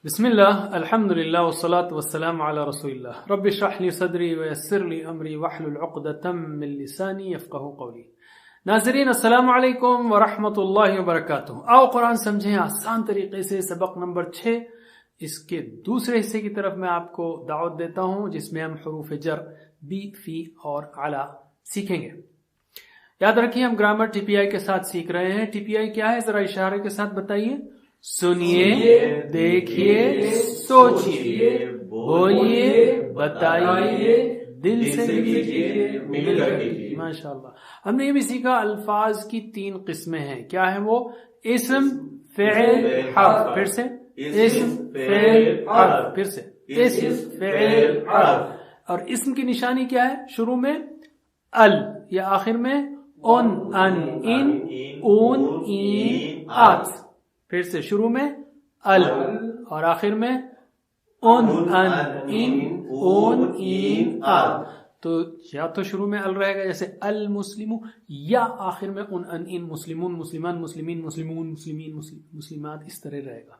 بسم اللہ الحمد للہ والصلاة والسلام علی رسول اللہ رب اشرح لی صدری ویسر لی امری واحلل عقدۃ من لسانی یفقہوا قولی۔ ناظرین السلام علیکم ورحمۃ اللہ وبرکاتہ۔ آؤ قرآن سمجھیں آسان طریقے سے، سبق نمبر 6 اس کے دوسرے حصے کی طرف میں آپ کو دعوت دیتا ہوں، جس میں ہم حروف جر بی، فی اور علی سیکھیں گے۔ یاد رکھیے ہم گرامر ٹی پی آئی کے ساتھ سیکھ رہے ہیں۔ ٹی پی آئی کیا ہے ذرا اشارے کے ساتھ بتائیے۔ سنیے، دیکھیے، سوچیے، بولیے، بتائیے، دل سے مل کر کیجیے۔ ماشاء اللہ۔ ہم نے یہ بھی سیکھا الفاظ کی 3 قسمیں ہیں۔ کیا ہے وہ؟ اسم، فعل، حرف۔ پھر سے اسم، فعل، حرف۔ پھر سے اسم، فعل، حرف۔ اور اسم کی نشانی کیا ہے؟ شروع میں ال یا آخر میں ان، ان، اون، این، آت۔ پھر سے شروع میں ال اور آخر میں ان، ان، اون، این، آت۔ تو یا تو شروع میں ال رہے گا جیسے المسلم، یا آخر میں ان، ان، مسلمون، مسلمان، مسلمین، مسلمون، مسلمین، مسلمات، اس طرح رہے گا۔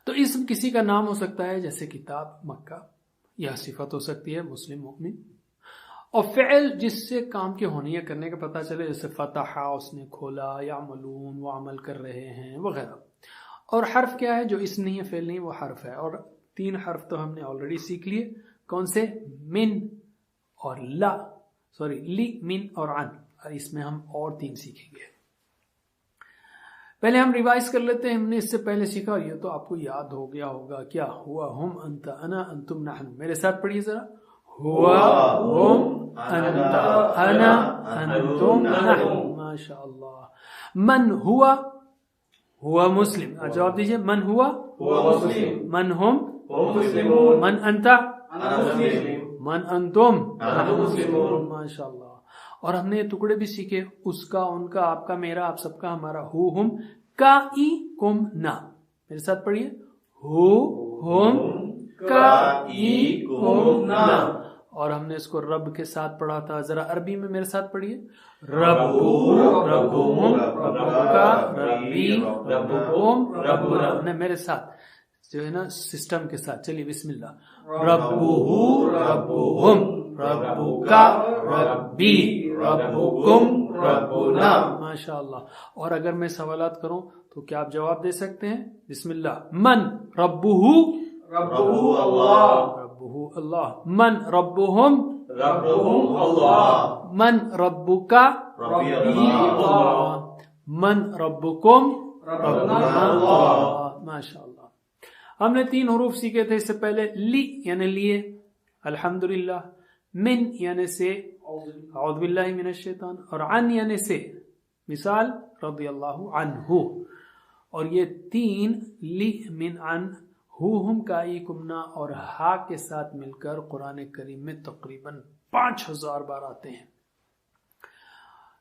تو اسم کسی کا نام ہو سکتا ہے جیسے کتاب، مکہ، یا صفت ہو سکتی ہے مسلم، مؤمن۔ اور فعل جس سے کام کے ہونے یا کرنے کا پتہ چلے، جیسے فتح، اس نے کھولا، یعملون، وہ عمل کر رہے ہیں، وغیرہ۔ اور حرف کیا ہے؟ جو اسم نہیں ہے، فعل نہیں، وہ حرف ہے۔ اور 3 حرف تو ہم نے آلریڈی سیکھ لیے۔ کون سے؟ من اور لا، لی، من اور عن۔ اور اس میں ہم اور 3 سیکھیں گے۔ پہلے ہم ریوائز کر لیتے ہیں۔ ہم نے اس سے پہلے سیکھا، یہ تو آپ کو یاد ہو گیا ہوگا، کیا ہوا؟ ہم، انت، انا، انتم، نحن۔ میرے ساتھ پڑھیے ذرا۔ ہوا، ہم، انت، انا، انتم، نحن۔ ماشاء اللہ۔ من ہوا؟ ہوا مسلم۔ جواب دیجئے۔ من ہوا؟ ہوا مسلم۔ من ہم؟ ہم مسلمون۔ من انت؟ انا مسلم۔ من انتم؟ نحن مسلمون۔ ماشاء اللہ۔ اور ہم نے یہ ٹکڑے بھی سیکھے، اس کا، ان کا، آپ کا، میرا، آپ سب کا، ہمارا۔ ہو، ہم، کا، ای، کم، نا۔ میرے ساتھ پڑھیے۔ ہو، ہم، کا، ای، کم، نا۔ اور ہم نے اس کو رب کے ساتھ پڑھا تھا، ذرا عربی میں میرے ساتھ پڑھیے۔ ربو، ربہم، ربکا، ربی، ربکم، ربنا۔ میرے ساتھ جو ہے نا سسٹم کے ساتھ، چلیے بسم اللہ۔ ربہو، ربہم، ربکا، ربی، ربکم، ربنا۔ ماشاء اللہ۔ اور اگر میں سوالات کروں تو کیا آپ جواب دے سکتے ہیں؟ بسم اللہ۔ من ربہو؟ ربہو اللہ۔ ربہو اللہ۔ من ربہم؟ ربہم اللہ۔ من ربکا؟ ربی اللہ۔ من ربکم؟ ربنا اللہ۔ ماشاء اللہ۔ ہم نے 3 حروف سیکھے تھے اس سے پہلے۔ لی یعنی لیے، الحمدللہ۔ من یعنی سے، اعوذ باللہ من الشیطان۔ اور عن یعنی سے، مثال رضی اللہ عنہ۔ اور یہ 3 لی، من، عن، ہو، ہم، کائی، کمنا اور ہا کے ساتھ مل کر قرآن کریم میں تقریباً 5000 بار آتے ہیں۔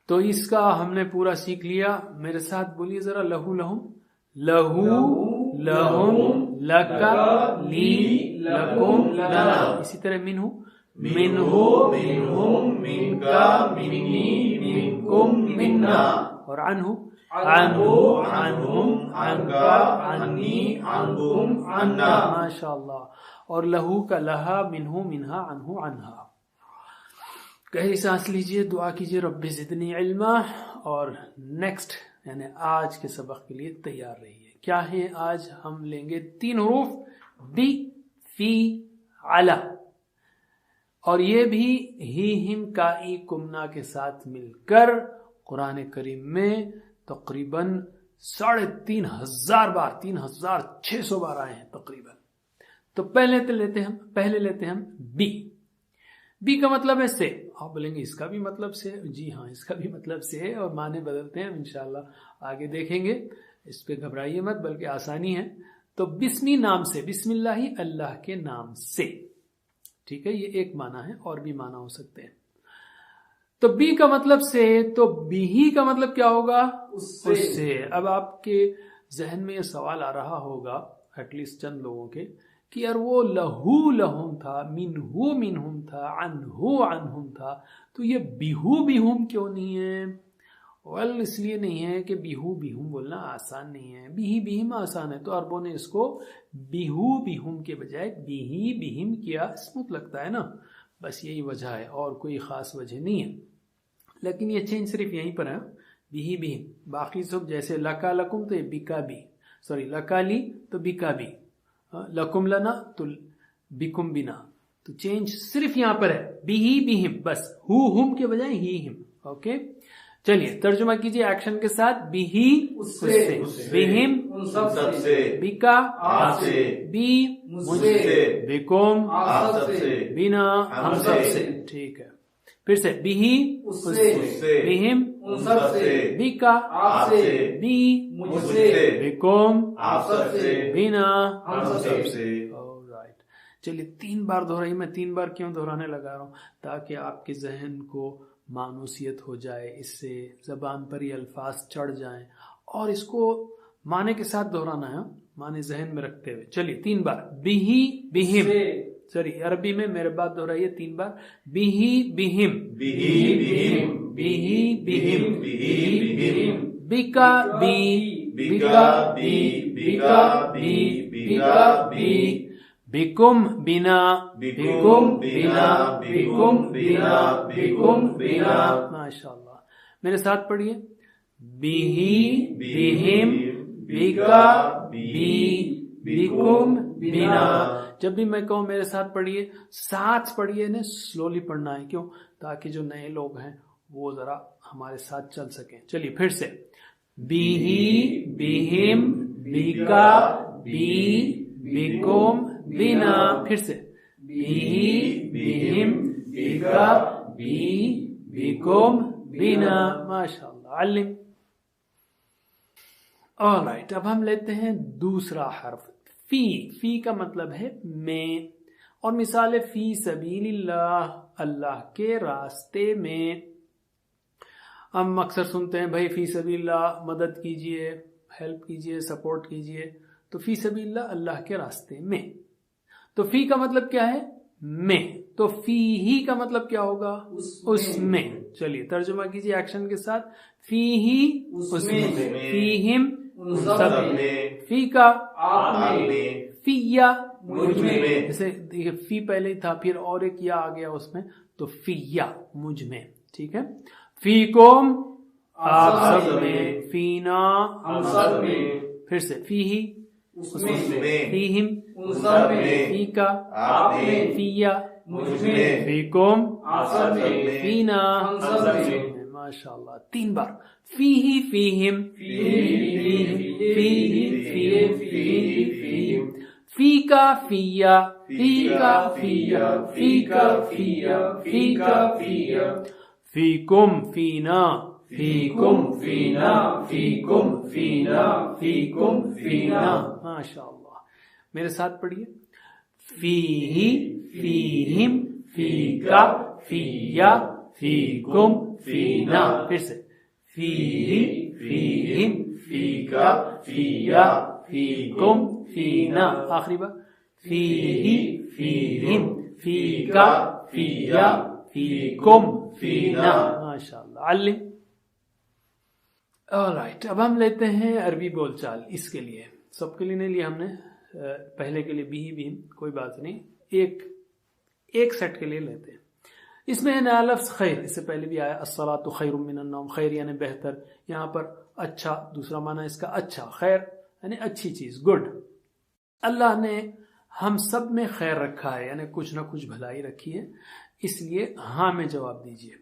تو اس کا ہم نے پورا سیکھ لیا۔ میرے ساتھ بولیے ذرا۔ لہو، لہم، لہو، لہم، لکا، لی، لکم، لنا۔ اسی طرح منہو، منہو، منہم، منکا، منی، منکم، منا۔ اور عنہو، عنہو، عنہم، عنکا، عنی، عنکم، عنا۔ ماشاء اللہ۔ اور لہو کا لہا، منہو، منہا، عنہو، عنہا۔ گہری سانس لیجئے، دعا کیجئے رب زدنی علما۔ اور نیکسٹ یعنی آج کے سبق کے لیے تیار رہیے۔ کیا ہے آج؟ ہم لیں گے 3 حروف، بی، فی، علی۔ اور یہ بھی ہی، ہم، کائی، کمنا کے ساتھ مل کر قرآن کریم میں تقریباً 3500 بار، 3600 بار آئے ہیں تقریباً۔ تو پہلے لیتے ہیں ہم بی۔ بی کا مطلب ہے سے۔ آپ بولیں گے اس کا بھی مطلب سے؟ جی ہاں، اس کا بھی مطلب سے ہے، اور معنی بدلتے ہیں، انشاءاللہ آگے دیکھیں گے۔ اس پہ گھبرائیے مت، بلکہ آسانی ہے۔ تو بسمی نام سے، بسم اللہ، اللہ کے نام سے، ٹھیک ہے؟ یہ ایک معنی ہے، اور بھی معنی ہو سکتے ہیں۔ تو بی کا مطلب سے، تو بی ہی کا مطلب کیا ہوگا؟ اس سے۔ اب آپ کے ذہن میں یہ سوال آ رہا ہوگا، ایٹ لیسٹ چند لوگوں کے، کہ یار وہ لہو لہم تھا، منہو منہم تھا، عنہو عنہم تھا، تو یہ بیہو بیہم کیوں نہیں ہے؟ ویل اس لیے نہیں ہے کہ بیہو بیہم بولنا آسان نہیں ہے، بیہی بیہم آسان ہے، تو عربوں نے اس کو بیہو بیہم کے بجائے بیہی بیہم کیا، اسموتھ لگتا ہے نا، بس یہی وجہ ہے اور کوئی خاص وجہ نہیں ہے. لیکن یہ چینج صرف یہیں پر ہے، بیہی بیہم. باقی سب جیسے لکا لکم تو یہ بکا بی، سوری لکا لی تو بکا بی، لکم لنا تو بکم بنا. تو چینج صرف یہاں پر ہے، بیہی بیہم، بس ہو ہم کے بجائے ہی ہم. اوکے چلیے ترجمہ کیجیے ایکشن کے ساتھ. بیہی اس سے، بیہم ان سب سے، بکا آپ سے، بی مجھ سے، بکم آپ سب سے، بنا ہم سب سے. ٹھیک ہے پھر سے. بیہی اس سے، بیہم ان سب سے، بکا آپ سے، بی مجھ سے، بکم آپ سب سے، بنا ہم سب سے. رائٹ. چلیے 3 بار دہرائی. میں 3 بار کیوں دہرانے لگا رہا ہوں؟ تاکہ آپ کے ذہن کو مانوسیت ہو جائے، اس سے زبان پر یہ الفاظ چڑھ جائیں، اور اس کو معنی کے ساتھ دہرانا ہے، معنی ذہن میں رکھتے ہوئے. چلیے 3 بار. بیہی بیہم، سوری عربی میں میرے بات دہرائیے 3 بار. بیہی بیہم، بیہی بیہم، بیہی بیہم، بیہی بیہم، بکا بی، بکا بی، بکا بی، بکا بی، بکم بنا، بکم بنا، بکم بنا، بکم بنا. ماشاء اللہ. میرے ساتھ پڑھیے. بیہی بیہم بکا بی بکم بنا. جب بھی میں کہوں میرے ساتھ پڑھیے، ساتھ پڑھیے، نے سلولی پڑھنا ہے. کیوں؟ تاکہ جو نئے لوگ ہیں وہ ذرا ہمارے ساتھ چل سکیں. چلیے پھر سے. بیہی بیہم بکا بی بکم بنا. پھر سے. بیہی بیہم بکا بی بکم بنا. ماشاء اللہ. علم. آلرائٹ. اب ہم لیتے ہیں دوسرا حرف فی. فی کا مطلب ہے میں، اور مثال فی سبیل اللہ، اللہ کے راستے میں. ہم اکثر سنتے ہیں بھائی فی سبیل اللہ مدد کیجئے، ہیلپ کیجئے، سپورٹ کیجئے. تو فی سبیل اللہ، اللہ کے راستے میں. تو فی کا مطلب کیا ہے؟ میں. تو فی ہی کا مطلب کیا ہوگا؟ اس میں. چلیے ترجمہ کیجئے ایکشن کے ساتھ. فی ہی اس میں، فیہم سب میں، فی کا آپ میں، فیا مجھ میں. جیسے دیکھیں فی پہلے ہی تھا، پھر اور ایک یا آ گیا اس میں، تو فیا مجھ میں. ٹھیک ہے. فیکم آپ سب میں، فینا ہم سب میں. پھر سے. فی ہی اس میں، فیہم ان سب میں، فی کا آپ میں، فیا مجھ میں، فیکم آپ سب میں، فینا ہم سب میں. ماشاء اللہ. 3 بار. فیہی فیہم فیکا فیا فیکا فیا فیکا فیا فیکا فیا فیکم فینا فیکم فینا فیکم فینا فیکم فینا. ماشاء اللہ. میرے ساتھ پڑھیے. فیہی فیہم فیکا فیا فیکم فینا. پھر سے. فیہی فیہم فیکا فیا فیکم فینا. آخری بار. فیہی فیہم فیکا فیا فیکم فینا. ماشاء اللہ. علم. آلرائٹ. اب ہم لیتے ہیں عربی بول چال. اس کے لیے سب کے لیے نہیں لیا ہم نے، پہلے کے لیے بھی کوئی بات نہیں، ایک سیٹ کے لیے لیتے ہیں. اس میں ہے نیا لفظ خیر. اس سے پہلے بھی آیا الصلاۃ خیر من النوم. خیر یعنی بہتر. یہاں پر اچھا، دوسرا معنی اس کا اچھا. خیر یعنی اچھی چیز، گڈ. اللہ نے ہم سب میں خیر رکھا ہے، یعنی کچھ نہ کچھ بھلائی رکھی ہے، اس لیے ہاں میں جواب دیجئے.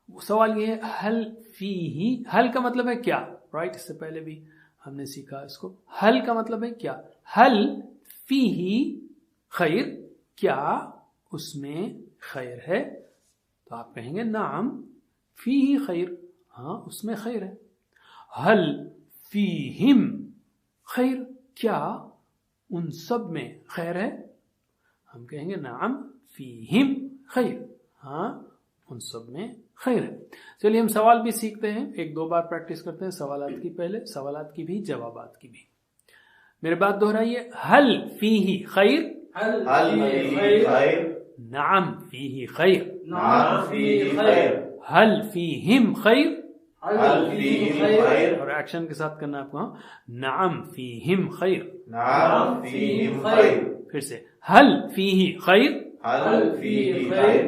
سوال یہ ہے حل فیہی. حل کا مطلب ہے کیا؟ رائٹ. اس سے پہلے بھی ہم نے سیکھا اس کو. حل کا مطلب ہے کیا. حل فیہی خیر، کیا اس میں خیر ہے؟ تو آپ کہیں گے نعم فیہی خیر، ہاں اس میں خیر ہے. حل فیہم خیر، کیا ان سب میں خیر ہے؟ ہم کہیں گے نعم فیہم خیر، ہاں ان سب میں خیر ہے. چلیے ہم سوال بھی سیکھتے ہیں، 1-2 بار پریکٹس کرتے ہیں. سوالات کی پہلے، سوالات کی بھی، جوابات کی بھی. میرے بات دہرائیے. حل فیہی خیر، حل فیہی خیر، نعم فیہی خیر، نعم فیہی خیر، حل فیہم خیر، هل فيهم خير اور ایکشن کے ساتھ کرنا ہے آپ کو. نعم فیہم خیر. نعم فيهم خير پھر سے هل فیہ خیر. هل فيه خير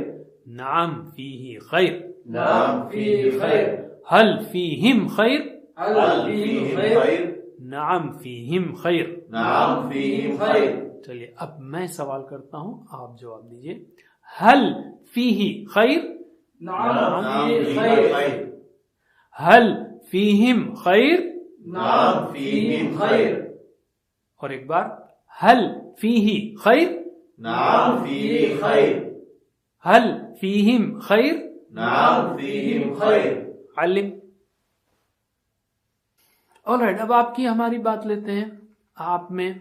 نعم فیہ خیر. نعم فيه خير هل فیہم خیر. هل فيهم خير نعم فیہم خیر. نعم فيهم خير. چلیے اب میں سوال کرتا ہوں آپ جواب دیجئے. هل فیہ خیر. نعم فيه خير هل فیہم خیر. نعم فيهم خير اور ایک بار هل فیہ خیر. نعم فيه خير هل فیہم خیر. نعم فيهم خير. علم. alright اب آپ کی ہماری بات لیتے ہیں. آپ میں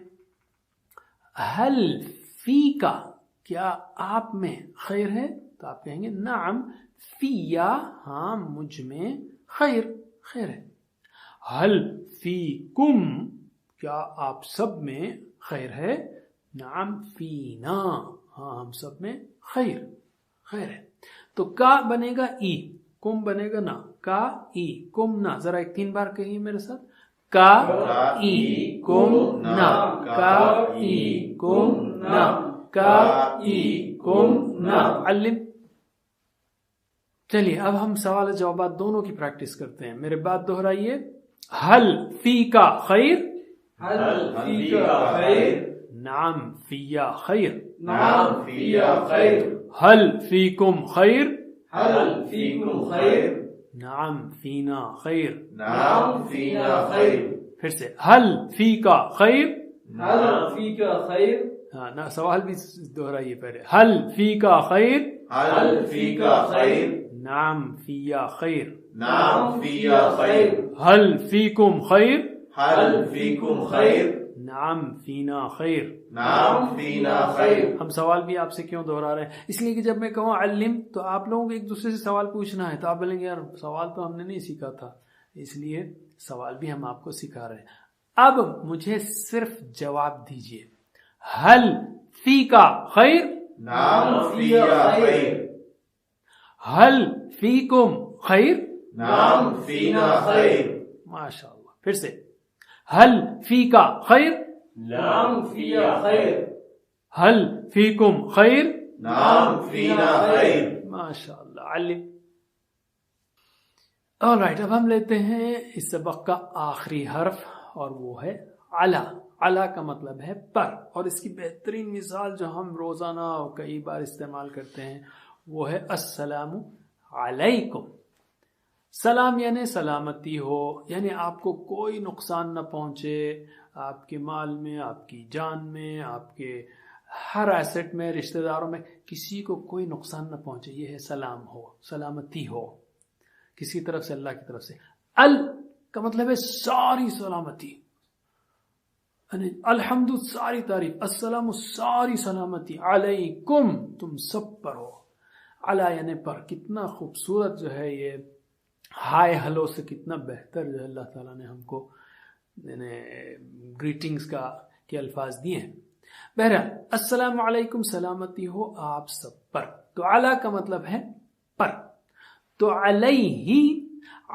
هل فی کا کیا آپ میں خیر ہے؟ تو آپ کہیں گے نعم فیا ہاں مجھ میں خیر خیر ہے. هل فیکم کیا آپ سب میں خیر ہے؟ نعم فینا ہاں ہم سب میں خیر خیر ہے. تو کا بنے گا ای، کم بنے گا نا. کا ای کم نا. ذرا ایک 3 بار کہیے میرے ساتھ. کا ای کم نا. کا ای کم نا. کا ای کم نا. علم. چلیے اب ہم سوال جوابات دونوں کی پریکٹس کرتے ہیں. میرے بات دہرائیے. هل فیک خیر. هل فيك خير نعم فیا خیر. نعم في خير. هل فیکم خیر. هل فيكم خير. نعم فینا خیر. نعم فينا خير. پھر سے هل فیک خیر. هل فيك خير. ہاں نا سوال بھی دہرائیے پہلے. هل فیک خیر. هل فيك خير. نعم فیا خیر. نعم في خير. هل فیکم خیر. هل فيكم خير. نعم فینا خیر. نعم فينا خير. ہم سوال بھی آپ سے کیوں دہرا رہے ہیں؟ اس لیے کہ جب میں کہوں علم تو آپ لوگوں کو ایک دوسرے سے سوال پوچھنا ہے تو آپ بولیں گے یار سوال تو ہم نے نہیں سیکھا تھا، اس لیے سوال بھی ہم آپ کو سکھا رہے ہیں. اب مجھے صرف جواب دیجئے. هل فیک خیر. نعم في خير. هل فیکم خیر. نعم فينا خير. ماشاء اللہ. پھر سے هل فیک خیر. نعم في خير. هل فیکم خیر. نعم فينا خير. ماشاء اللہ. علم. alright اب ہم لیتے ہیں اس سبق کا آخری حرف اور وہ ہے علا. علا کا مطلب ہے پر، اور اس کی بہترین مثال جو ہم روزانہ کئی بار استعمال کرتے ہیں وہ ہے السلام علیکم. سلام یعنی سلامتی ہو، یعنی آپ کو کوئی نقصان نہ پہنچے، آپ کے مال میں، آپ کی جان میں، آپ کے ہر ایسٹ میں، رشتہ داروں میں، کسی کو کوئی نقصان نہ پہنچے. یہ ہے سلام ہو، سلامتی ہو کسی طرف سے، اللہ کی طرف سے. ال کا مطلب ہے ساری سلامتی، یعنی الحمد ساری تعریف، السلام ساری سلامتی، علیکم تم سب پر ہو. علی یعنی پر. کتنا خوبصورت جو ہے یہ ہائے ہلو سے کتنا بہتر جو ہے اللہ تعالیٰ نے ہم کو گریٹنگز کا کے الفاظ دیے ہیں. بہرحال السلام علیکم سلامتی ہو آپ سب پر. تو علی کا مطلب ہے پر. تو علیہ،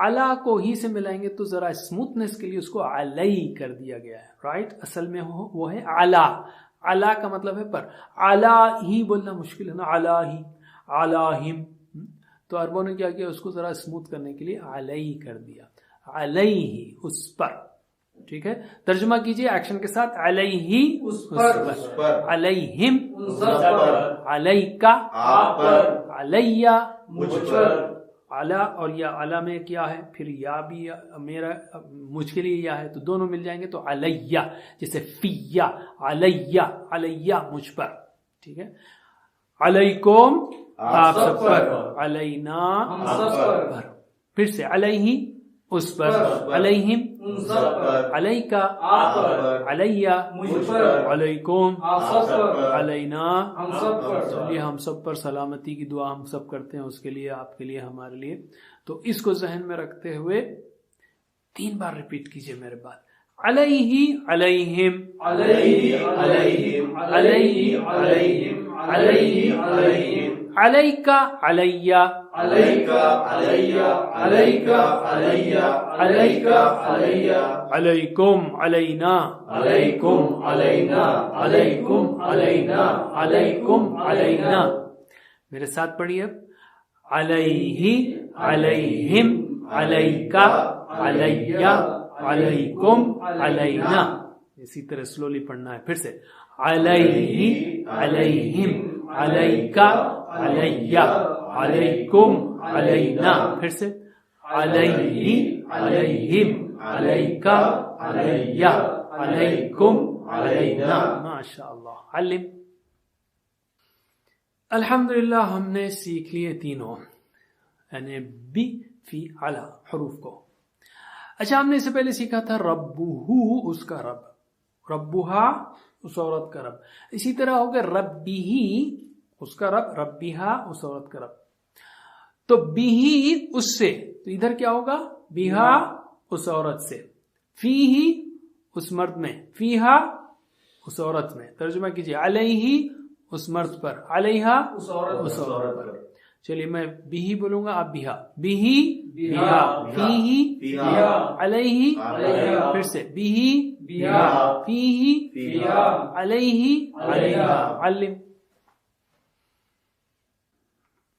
علا کو ہی سے ملائیں گے تو ذرا اسموتھنس کے لیے اس کو علی کر دیا گیا ہے. رائٹ اصل میں وہ ہے علا. علا کا مطلب ہے پر. علا ہی بولنا مشکل ہے نا، علا ہی، علاہم. تو عربوں نے کیا کیا، اس کو ذرا اسموتھ کرنے کے لیے علی کر دیا. علیہ اس پر. ٹھیک ہے، ترجمہ کیجئے ایکشن کے ساتھ. علیہ اس پر. علیہم ان سب پر. علیکا آپ پر. علیہ مجھ پر. علا اور یا علا میں کیا ہے، پھر یا بھی میرا مجھ کے لیے یا ہے تو دونوں مل جائیں گے تو علیہ. جیسے فیا، علیہ، علیہ مجھ پر. ٹھیک ہے. علیکم آپ سب پر. علینا ہم سب پر. پھر سے علیہ اس پر. علیہم ان سب پر. علیکا آپ پر. علیہ مجھ پر. علیکم آپ سب پر. علینا ہم سب پر. چلیے ہم سب پر سلامتی کی دعا ہم سب کرتے ہیں، اس کے لیے، آپ کے لیے، ہمارے لیے. تو اس کو ذہن میں رکھتے ہوئے 3 بار ریپیٹ کیجئے میرے بات. علیہ علیہم علیہ علیہم علیہ علیہم علیہ علیہم علیکا علیہ alayka, alayya, alayka, alayya, alayka, alayya, alaykum, alayna, alaykum, alayna, alaykum, alayna, alaykum, alayna. میرے ساتھ پڑھیے. علیہ, علیہم, علیکا, علیہ, علیکم, علینا. اسی طرح سلولی پڑھنا ہے. پھر سے علیہ, علیہم, علیکا, علیہ, علیکم, علینا. پھر سے علیہ, علیہم, علیکا, علیہ, علیکم, علینا. ماشاء اللہ. علم. الحمدللہ ہم نے سیکھ لیے تینوں، یعنی بی فی علی حروف کو. اچھا، ہم نے اس سے پہلے سیکھا تھا ربہو، اس کا رب، ربہا اس عورت کا رب. اسی طرح ہو گیا ربیہی اس کا رب، ربیہا اس عورت کا رب. تو بیہی اس سے، تو ادھر کیا ہوگا؟ بیہا اس عورت سے، فیہی اس مرد میں، فیہا اس عورت میں. ترجمہ کیجیے. علیہ اس مرد پر، علیہا اس عورت پر. چلیے میں بیہی بولوں گا، آپ بیہا. بیہی، بیہا، فیہی، فیہا، علیہ، علیہا. پھر سے بیہی، بیہا، فیہی، فیہا، علیہ، علیہا. علم.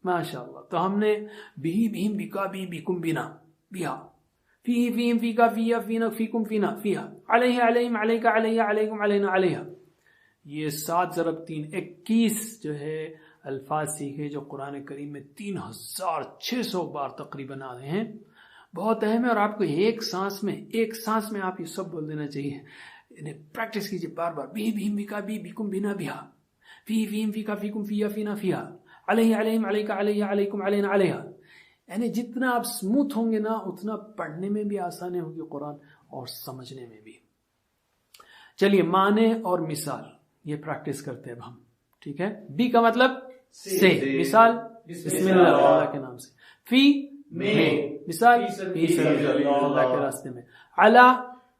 ماشاء اللہ. تو ہم نے بیہی، بہم، بیکا، بی، بیکم، بینا، بیہا، فیہی، فیہم، فیکا، فیہا، فینا، فیکم، فینا، فیہا، علیہ، علیہم، علیکا، علیہ، علیکم، علینا، علیہا. یہ 7 ضرب 3 21 جو ہے الفاظ سیکھے جو قرآن کریم میں 3600 بار تقریباً آ رہے ہیں. بہت اہم ہے، اور آپ کو ایک سانس میں آپ یہ سب بول دینا چاہیے. پریکٹس کیجیے بار بار. بی، بہم، بیکا، بی، بیکم، بینا، بیہا، فی، فیہم، فیکا، فیکم، فیہا، فینا، فیہا، علیہ، علیہم، علیکا، علیہ، علیکم، علینا، علیہا. یعنی جتنا آپ اسموتھ ہوں گے نا، اتنا پڑھنے میں بھی آسانی ہوگی قرآن اور سمجھنے میں بھی. چلیے معنی اور مثال یہ پریکٹس کرتے ہیں اب ہم. ٹھیک ہے. بی کا مطلب سے، مثال بسم اللہ، اللہ کے نام سے. فی میں، مثال فی سبیل اللہ کے راستے میں. علی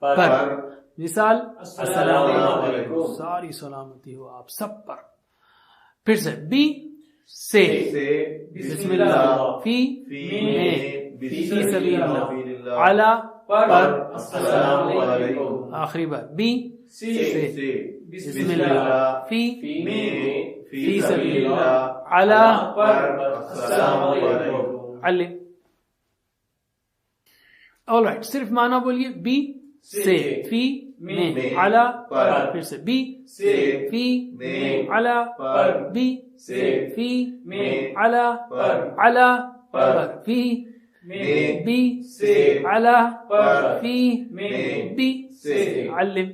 پر، مثال السلام علیکم، ساری سلامتی ہو آپ سب پر. پھر سے بی سے، بسم اللہ، فی میں، فی سبیل اللہ، علی پر السلام علیکم. آخری بار بی سے، بسم اللہ، فی میں، فی سبیل اللہ، علی پر السلام علیکم. علم. All right. صرف معنی بولیے. بی سے، فی میں، علی پر. پھر سے بی سے، فی میں، علی پر. بی سے، فی میں، علی پر. علی پر، فی میں، بی سے، علی پر، فی میں، بی سے. علم.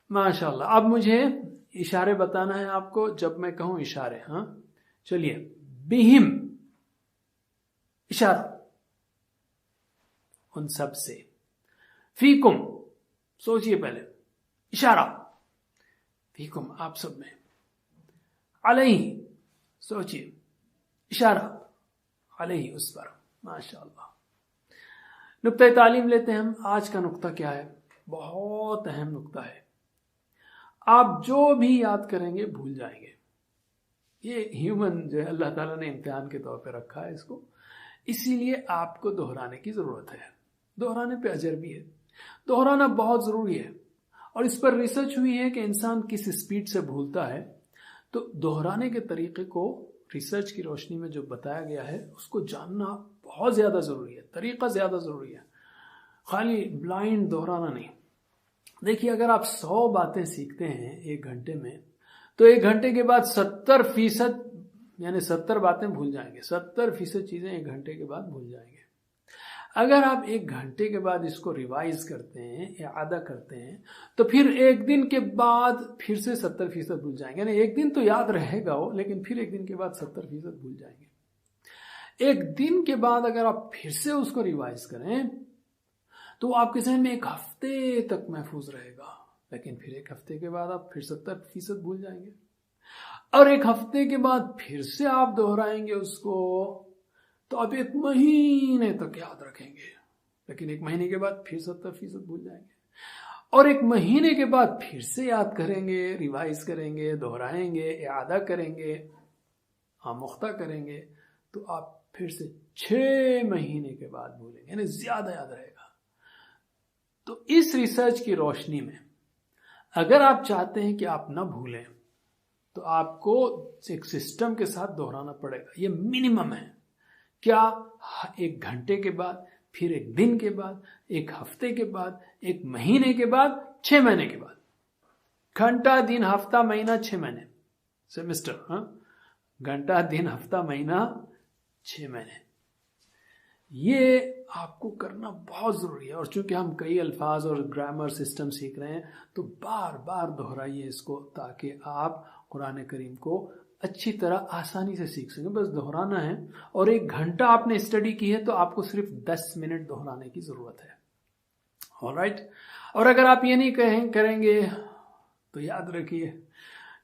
ماشاء اللہ. اب مجھے اشارے بتانا ہے آپ کو جب میں کہوں اشارے. ہاں چلیے. بہم اشارہ ان سب سے. فیکم سوچئے پہلے، اشارہ فیکم آپ سب میں. علیہ سوچئے، اشارہ علیہ اس پر. ماشاء اللہ. نقطہ تعلیم لیتے ہیں ہم. آج کا نقطہ کیا ہے؟ بہت اہم نقطہ ہے. آپ جو بھی یاد کریں گے بھول جائیں گے. یہ ہیومن جو ہے اللہ تعالیٰ نے امتحان کے طور پہ رکھا ہے اس کو، اسی لیے آپ کو دہرانے کی ضرورت ہے. دہرانے پہ اجر بھی ہے. دہرانا بہت ضروری ہے، اور اس پر ریسرچ ہوئی ہے کہ انسان کس اسپیڈ سے بھولتا ہے. تو دہرانے کے طریقے کو ریسرچ کی روشنی میں جو بتایا گیا ہے اس کو جاننا بہت زیادہ ضروری ہے. طریقہ زیادہ ضروری ہے، خالی بلائنڈ دہرانا نہیں. دیکھیے اگر آپ 100 باتیں سیکھتے ہیں 1 گھنٹے میں، تو 1 گھنٹے کے بعد 70% یعنی 70 باتیں بھول جائیں گے. 70% چیزیں 1 گھنٹے کے بعد بھول جائیں گے. اگر آپ 1 گھنٹے کے بعد اس کو ریوائز کرتے ہیں، اعادہ کرتے ہیں، تو پھر 1 دن کے بعد پھر سے 70% بھول جائیں گے. یعنی 1 دن تو یاد رہے گا وہ، لیکن پھر 1 دن کے بعد 70% بھول جائیں گے. 1 دن کے بعد اگر آپ پھر سے اس کو ریوائز کریں تو آپ کے ذہن میں 1 ہفتے تک محفوظ رہے گا، لیکن پھر 1 ہفتے کے بعد آپ پھر 70% بھول جائیں گے. اور 1 ہفتے کے بعد پھر سے آپ دہرائیں گے اس کو، تو آپ 1 مہینے تک یاد رکھیں گے، لیکن 1 مہینے کے بعد پھر 70% بھول جائیں گے. اور 1 مہینے کے بعد پھر سے یاد کریں گے، ریوائز کریں گے، دہرائیں گے، اعادہ کریں گے، آموختہ کریں گے تو آپ پھر سے 6 مہینے کے بعد بھولیں گے، یعنی زیادہ یاد رہے گا۔ تو اس ریسرچ کی روشنی میں اگر آپ چاہتے ہیں کہ آپ نہ بھولیں تو آپ کو ایک سسٹم کے ساتھ دہرانا پڑے گا۔ یہ منیمم ہے، کیا 1 گھنٹے کے بعد، پھر 1 دن کے بعد، 1 ہفتے کے بعد، 1 مہینے کے بعد، 6 مہینے کے بعد۔ گھنٹہ دن ہفتہ مہینہ 6 مہینے سیمسٹر، ہاں، گھنٹہ دن ہفتہ مہینہ 6 مہینے۔ یہ آپ کو کرنا بہت ضروری ہے، اور چونکہ ہم کئی الفاظ اور گرامر سسٹم سیکھ رہے ہیں تو بار بار دہرائیے اس کو، تاکہ آپ قرآن کریم کو اچھی طرح آسانی سے سیکھ سکیں۔ بس دہرانا ہے، اور 1 گھنٹہ آپ نے اسٹڈی کی ہے تو آپ کو صرف 10 منٹ دہرانے کی ضرورت ہے۔ آلرائٹ، اور اگر آپ یہ نہیں کریں گے تو یاد رکھیے،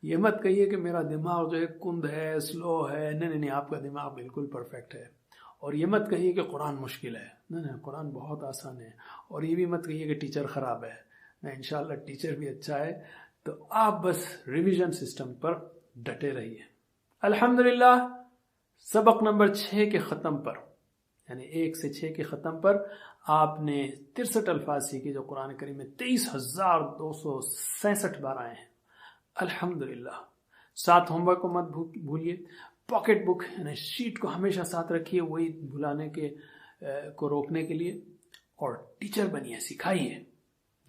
یہ مت کہیے کہ میرا دماغ جو ہے کند ہے، سلو ہے۔ نہیں، آپ کا دماغ بالکل پرفیکٹ ہے۔ اور یہ مت کہیے کہ قرآن مشکل ہے، نہیں، قرآن بہت آسان ہے۔ اور یہ بھی مت کہیے کہ ٹیچر خراب ہے، نہیں، انشاءاللہ ٹیچر بھی اچھا ہے۔ تو آپ بس ریویژن سسٹم پر ڈٹے رہیے۔ الحمدللہ سبق نمبر 6 کے ختم پر، یعنی 1 سے 6 کے ختم پر آپ نے 63 الفاظ سیکھے جو قرآن کریم میں 23,266 بار آئے ہیں۔ الحمدللہ۔ ساتھ ہوم ورک کو مت بھولیے، پاکٹ بک یعنی شیٹ کو ہمیشہ ساتھ رکھیے، وہی بھلانے کو روکنے کے لیے، اور teacher بنیے، سکھائیے۔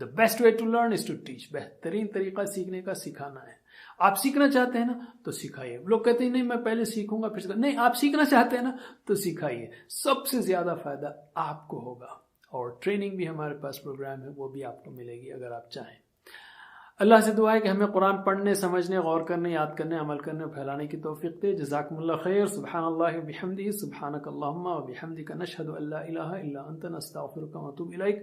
The best way to learn is to teach۔ بہترین طریقہ سیکھنے کا سکھانا ہے۔ آپ سیکھنا چاہتے ہیں نا تو سکھائیے۔ لوگ کہتے ہیں نہیں میں پہلے سیکھوں گا پھر نہیں، آپ سیکھنا چاہتے ہیں نا تو سکھائیے، سب سے زیادہ فائدہ آپ کو ہوگا۔ اور ٹریننگ بھی ہمارے پاس پروگرام ہے، وہ بھی آپ کو ملے گی اگر آپ چاہیں۔ اللہ سے دعا ہے کہ ہمیں قرآن پڑھنے، سمجھنے، غور کرنے، یاد کرنے، عمل کرنے اور پھیلانے کی توفیق دے۔ جزاکم اللہ خیر۔ سبحان اللہ وبحمدہ، سبحانک اللہم وبحمدک، نشہد ان لا الہ الا انت، نستغفرک ونتوب الیک۔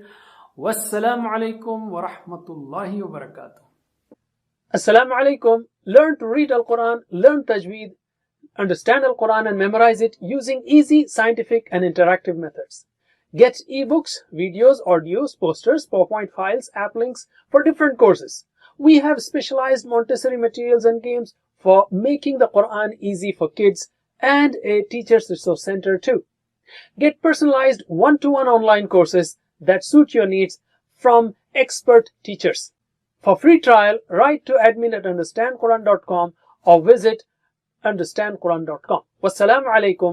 والسلام علیکم ورحمۃ اللہ وبرکاتہ۔ Assalamu alaikum. Learn to read Al-Quran, learn Tajweed, understand Al-Quran and memorize it using easy, scientific and interactive methods. Get ebooks, videos, audios, posters, PowerPoint files, app links for different courses. We have specialized Montessori materials and games for making the Quran easy for kids, and a teacher's resource center too. Get personalized one-to-one online courses that suit your needs from expert teachers. For free trial, write to admin@understandquran.com or visit understandquran.com. Wassalamu alaikum.